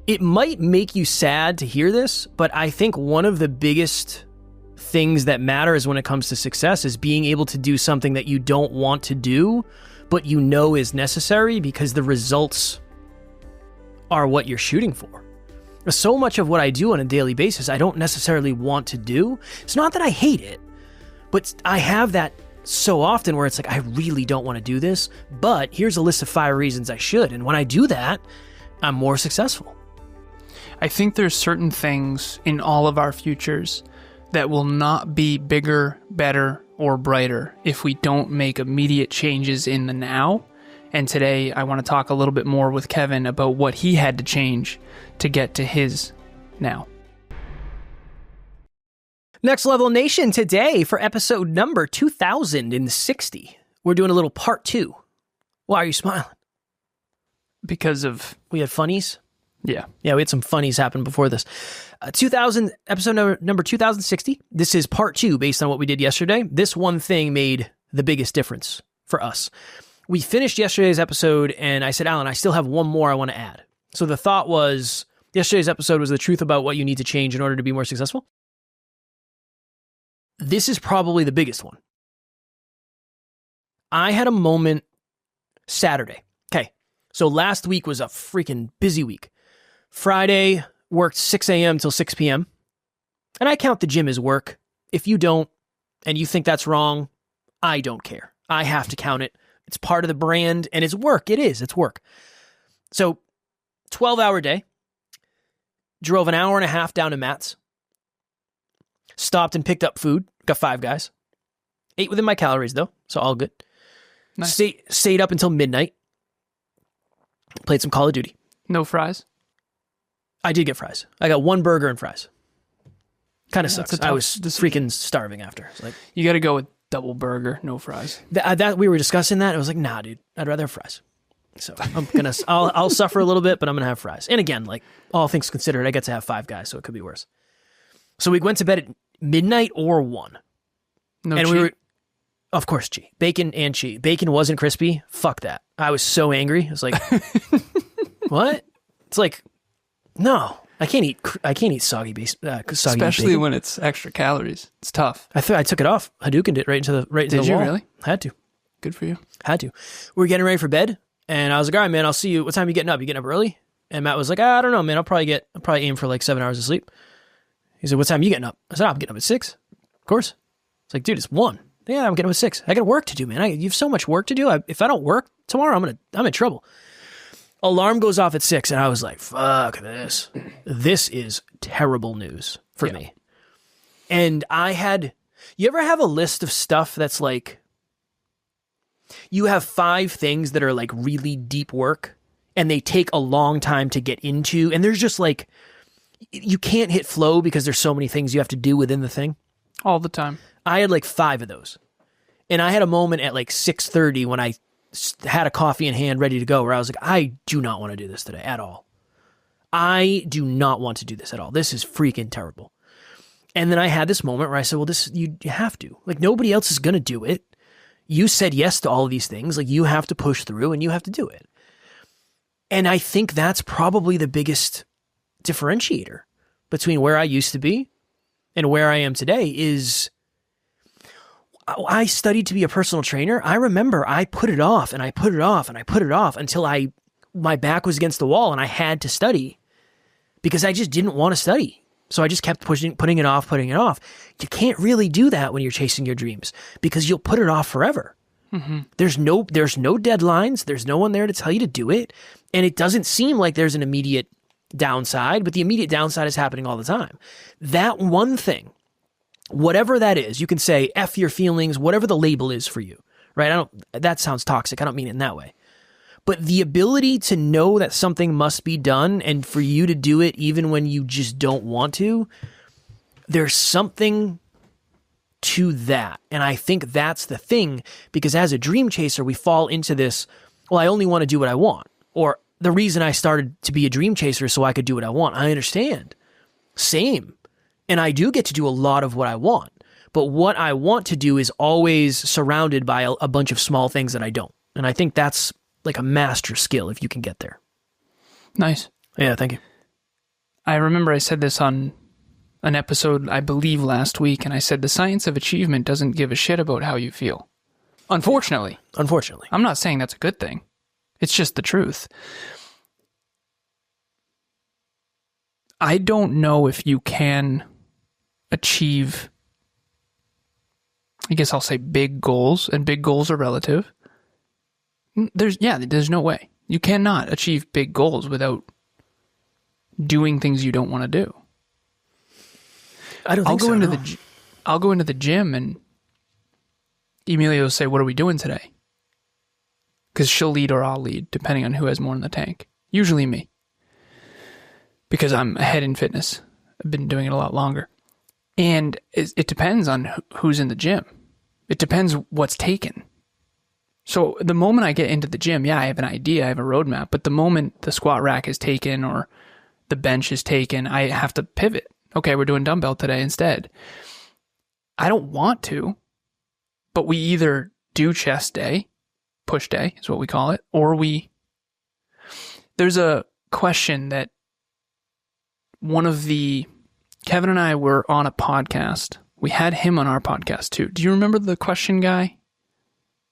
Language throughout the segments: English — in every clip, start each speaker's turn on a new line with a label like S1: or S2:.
S1: It might make you sad to hear this, but I think one of the biggest things that matters when it comes to success is being able to do something that you don't want to do, but you know is necessary because the results are what you're shooting for. So much of what I do on a daily basis, I don't necessarily want to do. It's not that I hate it, but I have that so often where it's like, I really don't want to do this, but here's a list of 5 reasons I should. And when I do that, I'm more successful.
S2: I think there's certain things in all of our futures that will not be bigger, better, or brighter if we don't make immediate changes in the now. And today I want to talk a little bit more with Kevin about what he had to change to get to his now.
S1: Next Level Nation, today for episode number 2060, we're doing a little part 2. Why are you smiling?
S2: Because of...
S1: We had funnies?
S2: Yeah,
S1: we had some funnies happen before this. Episode number 2060. This is part 2 based on what we did yesterday. This one thing made the biggest difference for us. We finished yesterday's episode and I said, Alan, I still have one more I want to add. So the thought was, yesterday's episode was the truth about what you need to change in order to be more successful. This is probably the biggest one. I had a moment Saturday. Okay, so last week was a freaking busy week. Friday, worked 6 a.m. till 6 p.m. And I count the gym as work. If you don't, and you think that's wrong, I don't care. I have to count it. It's part of the brand, and it's work. It is. It's work. So, 12-hour day. Drove an hour and a half down to Matt's. Stopped and picked up food. Got 5 guys. Ate within my calories, though, so all good.
S2: Nice.
S1: Stayed up until midnight. Played some Call of Duty.
S2: No fries?
S1: I did get fries. I got 1 burger and fries. Kind of sucks. I was freaking starving after. Like,
S2: you got to go with double burger, no fries.
S1: That we were discussing that. I was like, nah, dude, I'd rather have fries. So I'll suffer a little bit, but I'm gonna have fries. And again, like all things considered, I get to have 5 guys, so it could be worse. So we went to bed at midnight or 1.
S2: No
S1: and
S2: cheat?
S1: we were, of course, cheat. Bacon and cheat. Bacon wasn't crispy. Fuck that. I was so angry. I was like, what? It's like, no, I can't eat soggy
S2: especially
S1: bacon.
S2: when it's extra calories. It's tough.
S1: I took it off. Hadoukened it right into the
S2: Did
S1: the
S2: you
S1: wall.
S2: really?
S1: Had to.
S2: Good for you.
S1: Had to. We were getting ready for bed, and I was like, all right, man, I'll see you. What time are you getting up? You getting up early? And Matt was like, I don't know, man. I'll probably aim for like 7 hours of sleep. He said, what time are you getting up? I said, I'm getting up at 6. Of course. It's like, dude, it's 1. Yeah, I'm getting up at 6. I got work to do, man. You have so much work to do. If I don't work tomorrow, I'm in trouble. Alarm goes off at 6, and I was like, fuck this. This is terrible news for me. And you ever have a list of stuff that's like, you have 5 things that are like really deep work, and they take a long time to get into, and there's just like, you can't hit flow because there's so many things you have to do within the thing.
S2: All the time.
S1: I had like 5 of those. And I had a moment at like 6:30 when I had a coffee in hand ready to go where I was like, I do not want to do this today at all. I do not want to do this at all. This is freaking terrible. And then I had this moment where I said, well, you have to. Like, nobody else is going to do it. You said yes to all of these things. Like, you have to push through and you have to do it. And I think that's probably the biggest differentiator between where I used to be and where I am today is I studied to be a personal trainer. I remember I put it off and I put it off and I put it off until my back was against the wall and I had to study because I just didn't want to study. So I just kept putting it off. You can't really do that when you're chasing your dreams because you'll put it off forever. Mm-hmm. There's no deadlines. There's no one there to tell you to do it. And it doesn't seem like there's an immediate downside, but the immediate downside is happening all the time. That one thing, whatever that is, you can say F your feelings, whatever the label is for you, right? That sounds toxic. I don't mean it in that way. But the ability to know that something must be done and for you to do it even when you just don't want to, there's something to that. And I think that's the thing, because as a dream chaser, we fall into this, well, I only want to do what I want. Or the reason I started to be a dream chaser is so I could do what I want. I understand. Same. And I do get to do a lot of what I want. But what I want to do is always surrounded by a bunch of small things that I don't. And I think that's like a master skill if you can get there.
S2: Nice.
S1: Yeah, thank you.
S2: I remember I said this on an episode, I believe last week, and I said the science of achievement doesn't give a shit about how you feel. Unfortunately. I'm not saying that's a good thing. It's just the truth. I don't know if you can achieve, I guess I'll say big goals, and big goals are relative. There's no way. You cannot achieve big goals without doing things you don't want to do.
S1: I'll go
S2: into the gym and Emilia will say, "What are we doing today?" Because she'll lead or I'll lead, depending on who has more in the tank. Usually me. Because I'm ahead in fitness. I've been doing it a lot longer. And it depends on who's in the gym. It depends what's taken. So the moment I get into the gym, I have an idea, I have a roadmap. But the moment the squat rack is taken or the bench is taken, I have to pivot. Okay, we're doing dumbbell today instead. I don't want to, but we either do chest day, push day is what we call it, or there's a question that Kevin and I were on a podcast. We had him on our podcast too. Do you remember the question guy?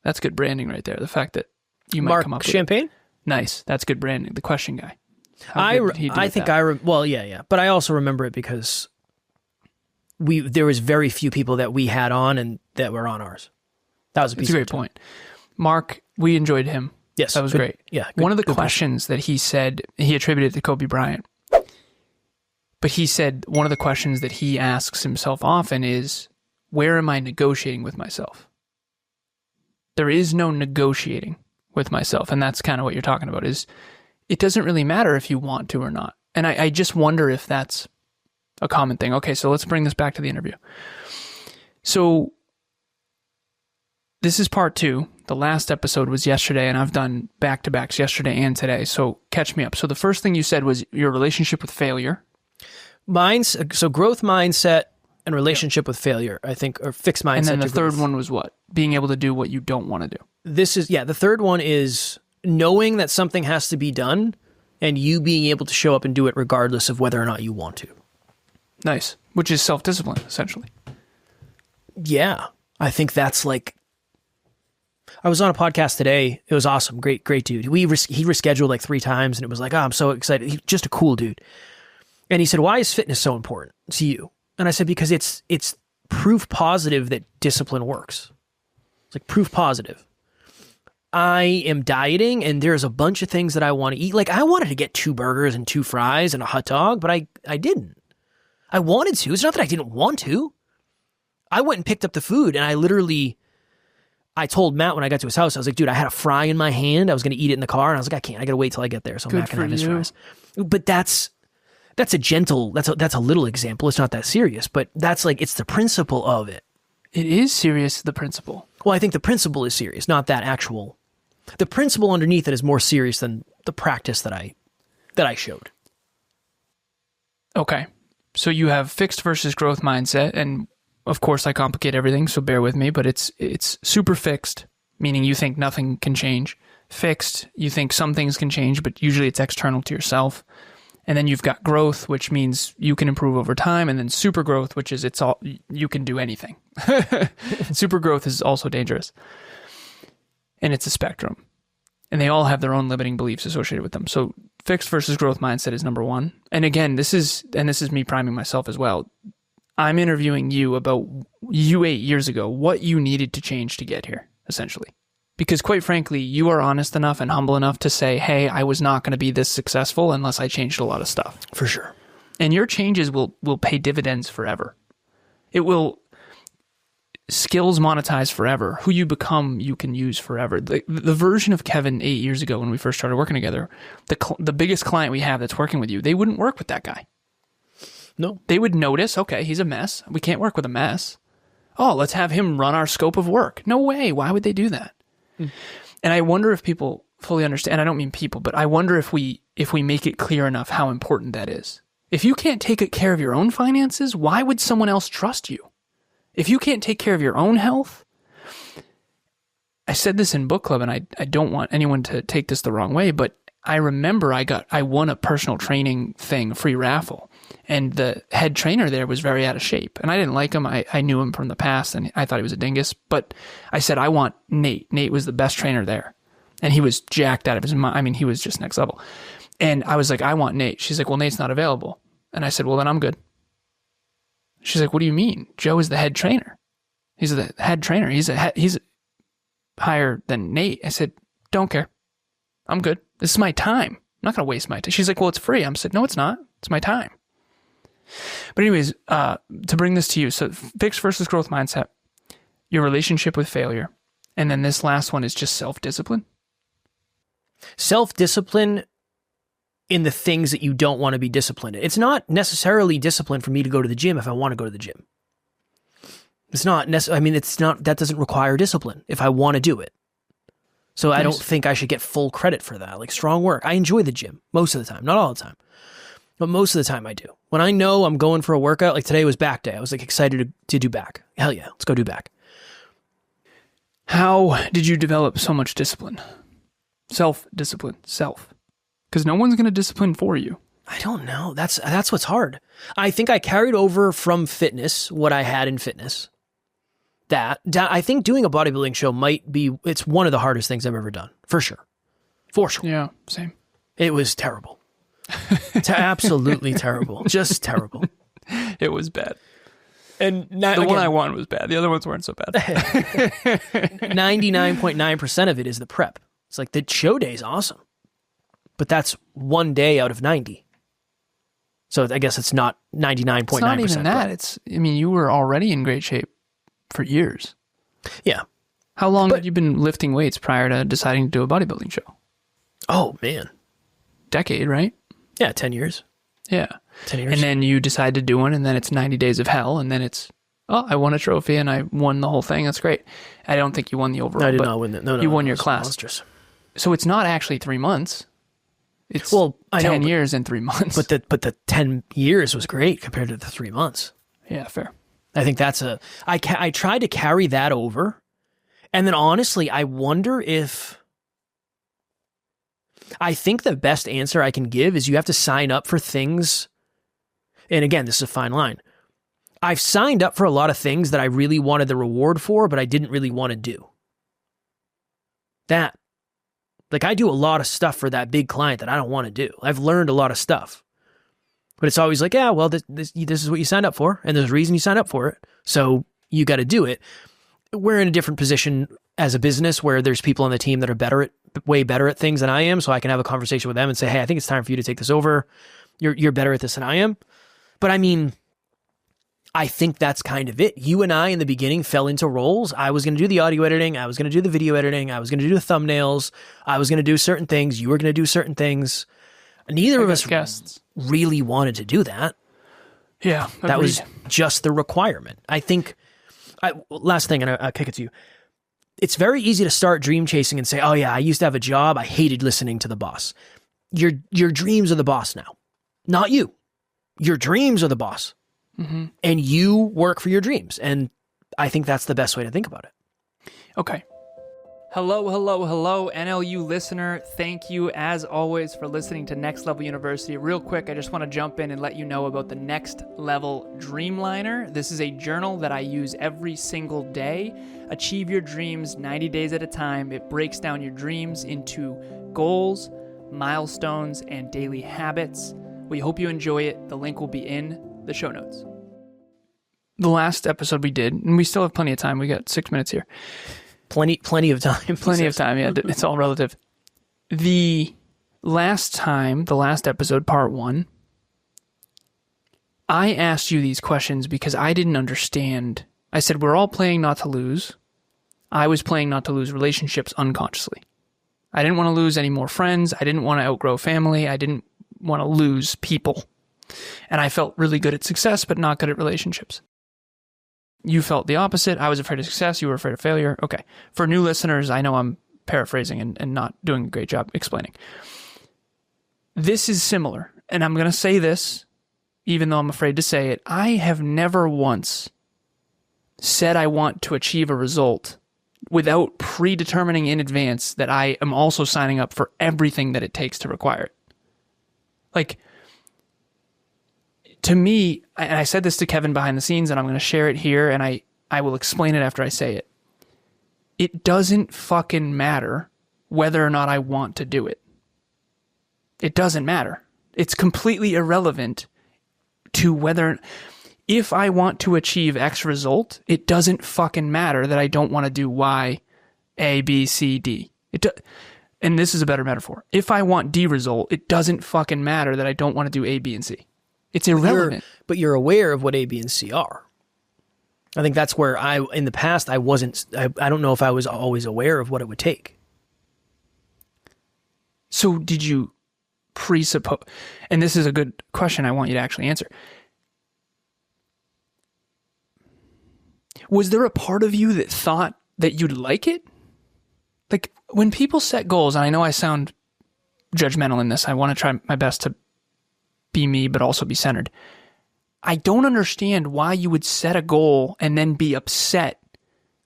S2: That's good branding right there. The fact that you might come up with
S1: Champagne?
S2: It. Nice. That's good branding. The question guy.
S1: But I also remember it because there was very few people that we had on and that were on ours. That was a
S2: great point. Mark, we enjoyed him.
S1: Yes.
S2: That was great.
S1: Yeah.
S2: One of the questions that he said, he attributed to Kobe Bryant. But he said one of the questions that he asks himself often is, where am I negotiating with myself? There is no negotiating with myself. And that's kind of what you're talking about is it doesn't really matter if you want to or not. And I just wonder if that's a common thing. Okay, so let's bring this back to the interview. So this is part 2. The last episode was yesterday, and I've done back-to-backs yesterday and today. So catch me up. So the first thing you said was your relationship with failure.
S1: So growth mindset and relationship with failure, I think, or fixed mindset.
S2: And then the third one was what? Being able to do what you don't want to do.
S1: The third one is knowing that something has to be done and you being able to show up and do it regardless of whether or not you want to.
S2: Nice. Which is self-discipline, essentially.
S1: Yeah. I think that's like, I was on a podcast today. It was awesome. Great dude. He rescheduled like 3 times and it was like, oh, I'm so excited. He's just a cool dude. And he said, why is fitness so important to you? And I said, because it's proof positive that discipline works. It's like proof positive. I am dieting and there's a bunch of things that I want to eat. Like I wanted to get 2 burgers and 2 fries and a hot dog, but I didn't. I wanted to. It's not that I didn't want to. I went and picked up the food and I told Matt when I got to his house, I was like, dude, I had a fry in my hand. I was going to eat it in the car. And I was like, I got to wait till I get there. So I'm not going to have his fries. But that's a little example. It's not that serious, but that's like, it's the principle of it.
S2: It is serious, the principle.
S1: Well, I think the principle is serious, not that actual. The principle underneath it is more serious than the practice that I showed.
S2: Okay. So you have fixed versus growth mindset, and of course I complicate everything, so bear with me, but it's super fixed, meaning you think nothing can change. Fixed, you think some things can change, but usually it's external to yourself. And then you've got growth, which means you can improve over time, and then super growth, which is you can do anything. Super growth is also dangerous. And it's a spectrum. And they all have their own limiting beliefs associated with them. So fixed versus growth mindset is number 1. And again, this is me priming myself as well. I'm interviewing you about you 8 years ago, what you needed to change to get here, essentially. Because quite frankly, you are honest enough and humble enough to say, hey, I was not going to be this successful unless I changed a lot of stuff.
S1: For sure.
S2: And your changes will pay dividends forever. It will skills monetize forever. Who you become, you can use forever. The version of Kevin 8 years ago when we first started working together, the biggest client we have that's working with you, they wouldn't work with that guy.
S1: No.
S2: They would notice, okay, he's a mess. We can't work with a mess. Oh, let's have him run our scope of work. No way. Why would they do that? And I wonder if people fully understand, and I don't mean people, but I wonder if we make it clear enough how important that is. If you can't take care of your own finances, why would someone else trust you? If you can't take care of your own health, I said this in book club, and I don't want anyone to take this the wrong way, but I remember I won a personal training thing, free raffle. And the head trainer there was very out of shape. And I didn't like him. I knew him from the past and I thought he was a dingus. But I said, I want Nate. Nate was the best trainer there. And he was jacked out of his mind. I mean, he was just next level. And I was like, I want Nate. She's like, well, Nate's not available. And I said, well, then I'm good. She's like, what do you mean? Joe is the head trainer. He's the head trainer. He's higher than Nate. I said, don't care. I'm good. This is my time. I'm not going to waste my time. She's like, well, it's free. I said, no, it's not. It's my time. But anyways, to bring this to you, so fixed versus growth mindset, your relationship with failure, and then this last one is just self-discipline.
S1: Self-discipline in the things that you don't want to be disciplined in. It's not necessarily discipline for me to go to the gym if I want to go to the gym. It's not that doesn't require discipline if I want to do it. So I don't think I should get full credit for that. Like, strong work. I enjoy the gym most of the time, not all the time, but most of the time I do. When I know I'm going for a workout, like today was back day. I was like excited to do back. Hell yeah, let's go do back.
S2: How did you develop so much discipline? Self-discipline, because no one's going to discipline for you.
S1: I don't know. That's what's hard. I think I carried over from fitness what I had in fitness. That I think doing a bodybuilding show it's one of the hardest things I've ever done. For sure.
S2: Yeah, same.
S1: It was terrible. Absolutely terrible. Just terrible.
S2: It was bad.
S1: And
S2: one I won was bad. The other ones weren't so bad.
S1: 99.9% of it is the prep. It's like the show day is awesome, but that's one day out of 90. So I guess it's not 99.9%. It's
S2: not even that. You were already in great shape for years.
S1: Yeah.
S2: How long had you been lifting weights prior to deciding to do a bodybuilding show?
S1: Oh, man.
S2: Decade, right?
S1: Yeah, 10 years.
S2: Yeah.
S1: 10 years.
S2: And then you decide to do one, and then it's 90 days of hell, and then it's, I won a trophy, and I won the whole thing. That's great. I don't think you won the overall.
S1: I did not win that. No,
S2: you won your class.
S1: Monstrous.
S2: So it's not actually 3 months. It's 10 years and 3 months.
S1: But the 10 years was great compared to the 3 months.
S2: Yeah, fair.
S1: I think I tried to carry that over. And then honestly, I wonder if, I think the best answer I can give is you have to sign up for things. And again, this is a fine line. I've signed up for a lot of things that I really wanted the reward for, but I didn't really want to do. Like, I do a lot of stuff for that big client that I don't want to do. I've learned a lot of stuff. But it's always like, yeah, well, this is what you signed up for, and there's a reason you signed up for it, so you got to do it. We're in a different position as a business where there's people on the team that are way better at things than I am, so I can have a conversation with them and say, hey, I think it's time for you to take this over. You're better at this than I am. But I think that's kind of it. You and I in the beginning fell into roles. I was going to do the audio editing. I was going to do the video editing. I was going to do the thumbnails. I was going to do certain things. You were going to do certain things. Neither of us really wanted to do that.
S2: Yeah. Agreed.
S1: That was just the requirement. I think, last thing, and I'll kick it to you. It's very easy to start dream chasing and say, oh yeah, I used to have a job. I hated listening to the boss. Your dreams are the boss now. Not you. Your dreams are the boss. Mm-hmm. And you work for your dreams. And I think that's the best way to think about it.
S2: Okay. Hello, NLU listener. Thank you, as always, for listening to Next Level University. Real quick, I just want to jump in and let you know about the Next Level Dreamliner. This is a journal that I use every single day. Achieve your dreams 90 days at a time. It breaks down your dreams into goals, milestones, and daily habits. We hope you enjoy it. The link will be in the show notes. The last episode we did, and we still have plenty of time. We got 6 minutes here.
S1: Plenty of time.
S2: Plenty of time, yeah. It's all relative. The last episode, part 1, I asked you these questions because I didn't understand. I said, we're all playing not to lose. I was playing not to lose relationships unconsciously. I didn't want to lose any more friends. I didn't want to outgrow family. I didn't want to lose people. And I felt really good at success, but not good at relationships. You felt the opposite. I was afraid of success. You were afraid of failure. Okay. For new listeners, I know I'm paraphrasing and not doing a great job explaining. This is similar. And I'm going to say this, even though I'm afraid to say it. I have never once said I want to achieve a result without predetermining in advance that I am also signing up for everything that it takes to require it. Like, to me, and I said this to Kevin behind the scenes, and I'm going to share it here, and I will explain it after I say it. It doesn't fucking matter whether or not I want to do it. It doesn't matter. It's completely irrelevant to whether... If I want to achieve X result, it doesn't fucking matter that I don't want to do Y, A, B, C, D. And this is a better metaphor. If I want D result, it doesn't fucking matter that I don't want to do A, B, and C. It's irrelevant.
S1: But you're aware of what A, B, and C are. I think that's where in the past, I don't know if I was always aware of what it would take.
S2: So did you presuppose, and this is a good question I want you to actually answer. Was there a part of you that thought that you'd like it? Like, when people set goals, and I know I sound judgmental in this, I want to try my best to be me, but also be centered. I don't understand why you would set a goal and then be upset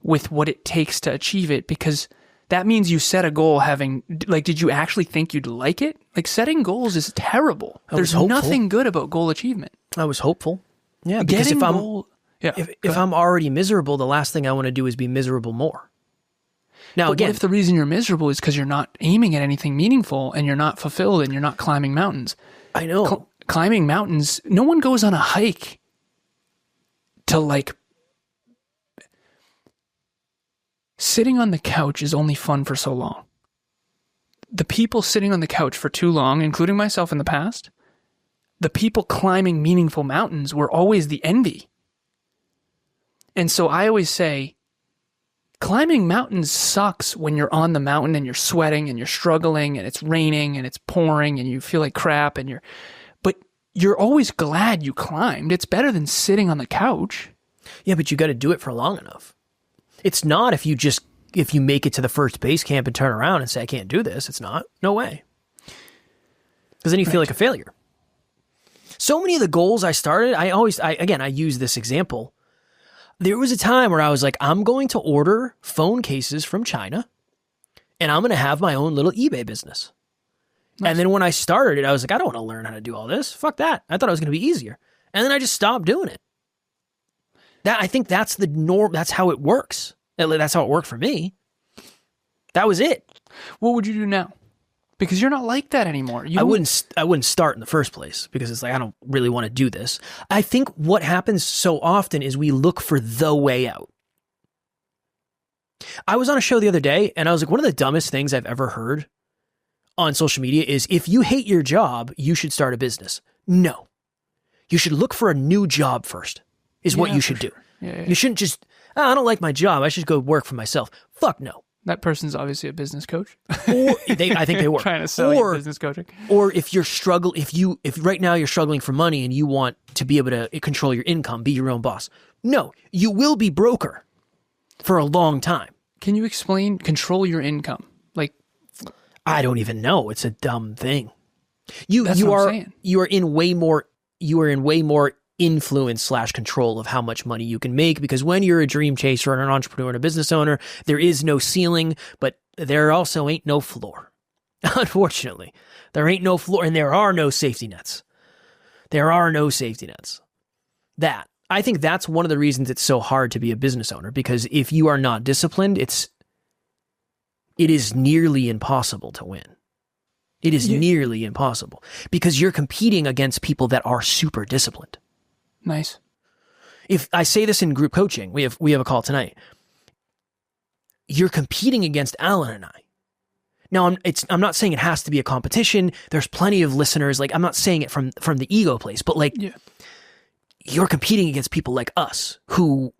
S2: with what it takes to achieve it, because that means you set a goal having, like, did you actually think you'd like it? Like, setting goals is terrible. There's nothing good about goal achievement.
S1: I was hopeful. Yeah, because if I'm already miserable, the last thing I want to do is be miserable more. Now,
S2: but
S1: again,
S2: what if the reason you're miserable is because you're not aiming at anything meaningful and you're not fulfilled and you're not climbing mountains?
S1: I know.
S2: Climbing mountains, no one goes on a hike to, like... Sitting on the couch is only fun for so long. The people sitting on the couch for too long, including myself in the past, the people climbing meaningful mountains were always the envy. And so I always say, climbing mountains sucks when you're on the mountain and you're sweating and you're struggling and it's raining and it's pouring and you feel like crap but you're always glad you climbed. It's better than sitting on the couch.
S1: Yeah, but you got to do it for long enough. It's not if you make it to the first base camp and turn around and say, I can't do this. It's not. No way. Because then you feel like a failure. So many of the goals I started, I use this example. There was a time where I was like, I'm going to order phone cases from China and I'm going to have my own little eBay business. Nice. And then when I started it, I was like, I don't want to learn how to do all this. Fuck that. I thought it was going to be easier. And then I just stopped doing it. I think that's the norm. That's how it works. That's how it worked for me. That was it.
S2: What would you do now? Because you're not like that anymore.
S1: I wouldn't start in the first place because it's like, I don't really want to do this. I think what happens so often is we look for the way out. I was on a show the other day and I was like, one of the dumbest things I've ever heard on social media is, if you hate your job, you should start a business. No. You should look for a new job first, is what you should do.
S2: Yeah.
S1: You shouldn't just, I don't like my job, I should go work for myself. Fuck no.
S2: That person's obviously a business coach.
S1: Or I think they were
S2: trying to sell you business coaching.
S1: Or if right now you're struggling for money and you want to be able to control your income, be your own boss. No, you will be broker for a long time.
S2: Can you explain control your income? Like,
S1: I don't even know. It's a dumb thing.
S2: That's what I'm saying.
S1: You are in way more influence / control of how much money you can make, because when you're a dream chaser and an entrepreneur and a business owner, there is no ceiling, but there also ain't no floor. Unfortunately, there ain't no floor, and there are no safety nets. I think that's one of the reasons it's so hard to be a business owner, because if you are not disciplined, it is nearly impossible to win. It is nearly impossible because you're competing against people that are super disciplined.
S2: Nice.
S1: If I say this in group coaching, we have a call tonight. You're competing against Alan and I. Now, I'm not saying it has to be a competition. There's plenty of listeners. Like, I'm not saying it from the ego place, but you're competing against people like us who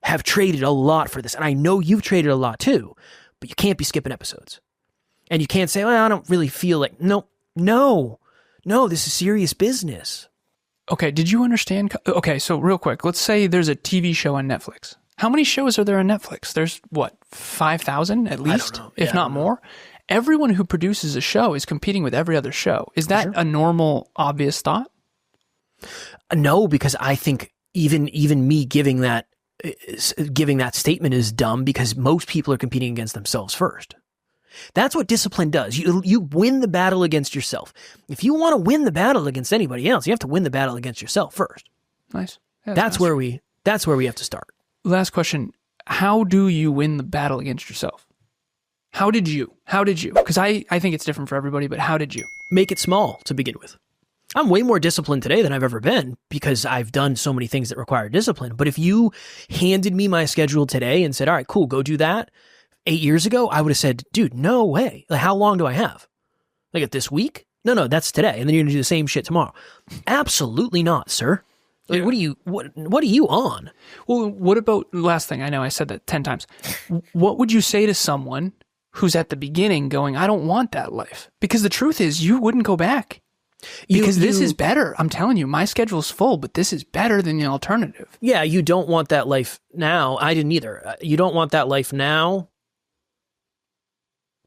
S1: have traded a lot for this. And I know you've traded a lot too, but you can't be skipping episodes. And you can't say, well, I don't really feel like, no, this is serious business.
S2: Okay, did you understand? Okay, so real quick, let's say there's a TV show on Netflix. How many shows are there on Netflix? There's, 5,000 at least, if not more? Everyone who produces a show is competing with every other show. Is that a normal, obvious thought?
S1: No, because I think even me giving that giving that statement is dumb because most people are competing against themselves first. That's what discipline does. You win the battle against yourself. If you want to win the battle against anybody else, you have to win the battle against yourself first.
S2: Nice. Yeah,
S1: that's where we have to start.
S2: Last question. How do you win the battle against yourself? How did you? Because I think it's different for everybody, but how did you?
S1: Make it small to begin with. I'm way more disciplined today than I've ever been because I've done so many things that require discipline. But if you handed me my schedule today and said, all right, cool, go do that 8 years ago, I would have said, dude, no way. Like, how long do I have? Like, this week? No, that's today. And then you're going to do the same shit tomorrow. Absolutely not, sir. Like, yeah. What are you on?
S2: Well, what about, last thing, I know I said that 10 times. What would you say to someone who's at the beginning going, I don't want that life? Because the truth is you wouldn't go back. Because this is better. I'm telling you, my schedule's full, but this is better than the alternative.
S1: Yeah, you don't want that life now. I didn't either. You don't want that life now.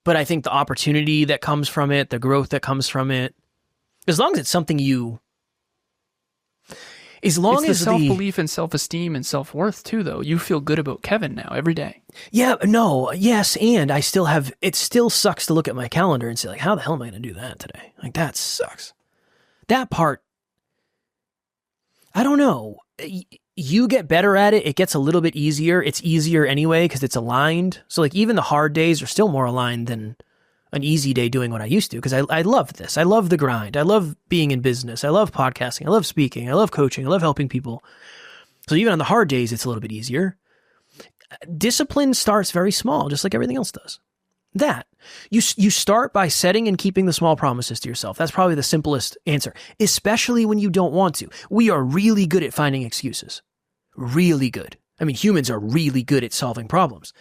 S1: But I think the opportunity that comes from it, the growth that comes from it, as long as it's something you... As long
S2: it's
S1: as
S2: the self-belief and self-esteem and self-worth too, though. You feel good about Kevin now every day.
S1: Yeah, no, yes, and I still have... It still sucks to look at my calendar and say, like, how the hell am I going to do that today? Like, that sucks. That part, I don't know. You get better at it. It gets a little bit easier. It's easier anyway because it's aligned. So like even the hard days are still more aligned than an easy day doing what I used to because I love this. I love the grind. I love being in business. I love podcasting. I love speaking. I love coaching. I love helping people. So even on the hard days, it's a little bit easier. Discipline starts very small, just like everything else does. That. You start by setting and keeping the small promises to yourself. That's probably the simplest answer, especially when you don't want to. We are really good at finding excuses. Really good. I mean, humans are really good at solving problems.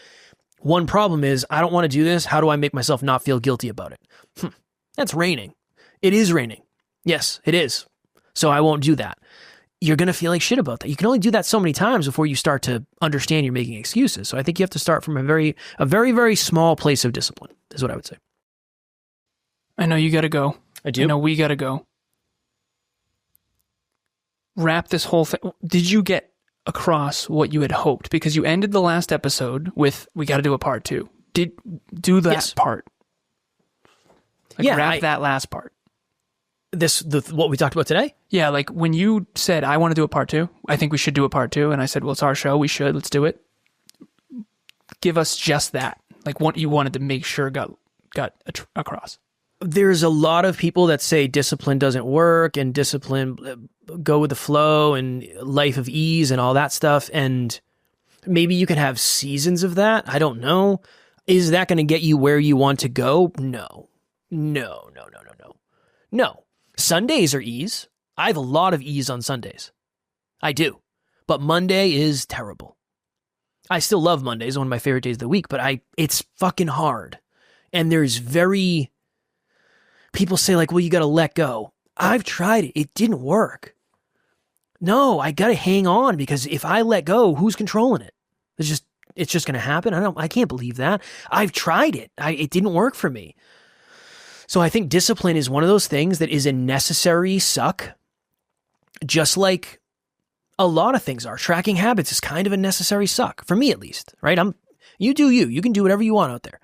S1: One problem is, I don't want to do this. How do I make myself not feel guilty about it? That's raining. It is raining. Yes, it is. So I won't do that. You're going to feel like shit about that. You can only do that so many times before you start to understand you're making excuses. So I think you have to start from a very, very small place of discipline, is what I would say.
S2: I know you got to go.
S1: I do.
S2: I know we got to go. Wrap this whole thing. Did you get across what you had hoped? Because you ended the last episode with, we got to do a part 2. Do that part. Like wrap that last part.
S1: What we talked about today?
S2: Yeah, like when you said, I want to do a part 2, I think we should do a part 2. And I said, well, it's our show. We should. Let's do it. Give us just that. Like what you wanted to make sure got across.
S1: There's a lot of people that say discipline doesn't work and discipline, go with the flow and life of ease and all that stuff. And maybe you can have seasons of that. I don't know. Is that going to get you where you want to go? No. Sundays are ease. I have a lot of ease on Sundays. I do. But Monday is terrible. I still love Mondays, one of my favorite days of the week, but it's fucking hard. And people say like, well, you got to let go. I've tried it. It didn't work. No, I got to hang on because if I let go, who's controlling it? It's just going to happen. I can't believe that. I've tried it. It didn't work for me. So I think discipline is one of those things that is a necessary suck, just like a lot of things are. Tracking habits is kind of a necessary suck, for me at least, right? You do you. You can do whatever you want out there.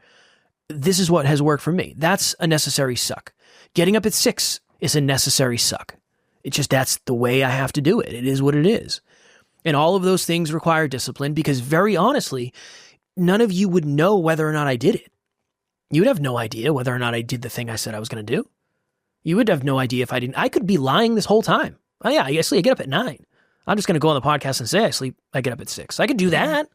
S1: This is what has worked for me. That's a necessary suck. Getting up at 6 is a necessary suck. It's just that's the way I have to do it. It is what it is. And all of those things require discipline because very honestly, none of you would know whether or not I did it. You would have no idea whether or not I did the thing I said I was going to do. You would have no idea if I didn't. I could be lying this whole time. Oh yeah, I get up at 9. I'm just going to go on the podcast and say I get up at 6. I could do that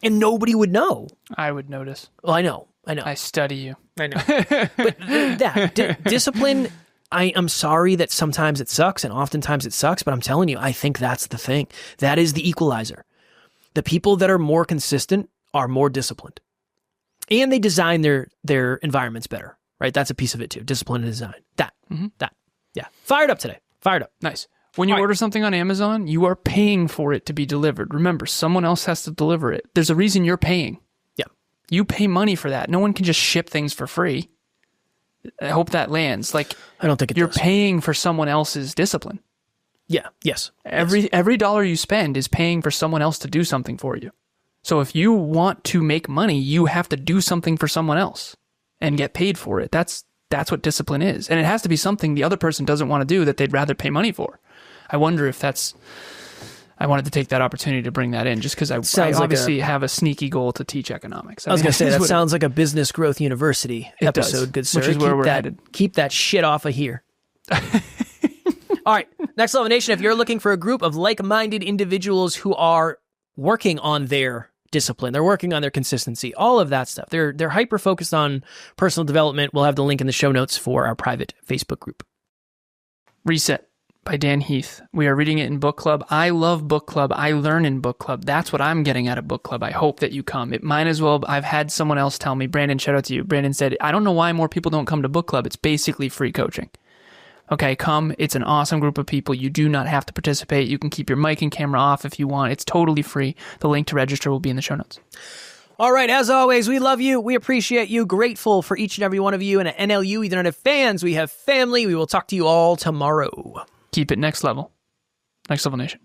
S1: and nobody would know.
S2: I would notice.
S1: Well, I know.
S2: I study you.
S1: I know. But discipline, I'm sorry that sometimes it sucks and oftentimes it sucks, but I'm telling you, I think that's the thing. That is the equalizer. The people that are more consistent are more disciplined. And they design their environments better, right? That's a piece of it too. Discipline and design. That. Yeah. Fired up today. Fired up.
S2: Nice. When you order something on Amazon, you are paying for it to be delivered. Remember, someone else has to deliver it. There's a reason you're paying.
S1: Yeah.
S2: You pay money for that. No one can just ship things for free. I hope that lands. Like,
S1: I don't think it
S2: you're
S1: does.
S2: paying for someone else's discipline.
S1: Yeah. Yes.
S2: Every dollar you spend is paying for someone else to do something for you. So if you want to make money, you have to do something for someone else and get paid for it. That's what discipline is. And it has to be something the other person doesn't want to do that they'd rather pay money for. I wonder if I wanted to take that opportunity to bring that in just because I obviously have a sneaky goal to teach economics.
S1: I was going to say, that sounds like a Business Growth University episode, good sir.
S2: Which is where we're headed.
S1: Keep that shit off of here. All right, Next Level Nation, if you're looking for a group of like-minded individuals who are working on their discipline, they're working on their consistency, all of that stuff, they're hyper-focused on personal development, we'll have the link in the show notes for our private Facebook group.
S2: Reset by Dan Heath. We are reading it in book club. I love book club. I learn in book club. That's what I'm getting out of book club. I hope that you come. It might as well. I've had someone else tell me, Brandon, shout out to you. Brandon said, I don't know why more people don't come to book club. It's basically free coaching. Okay, come. It's an awesome group of people. You do not have to participate. You can keep your mic and camera off if you want. It's totally free. The link to register will be in the show notes.
S1: All right, as always, we love you. We appreciate you. Grateful for each and every one of you. And at NLU, we don't have fans. We have family. We will talk to you all tomorrow.
S2: Keep it next level. Next Level Nation.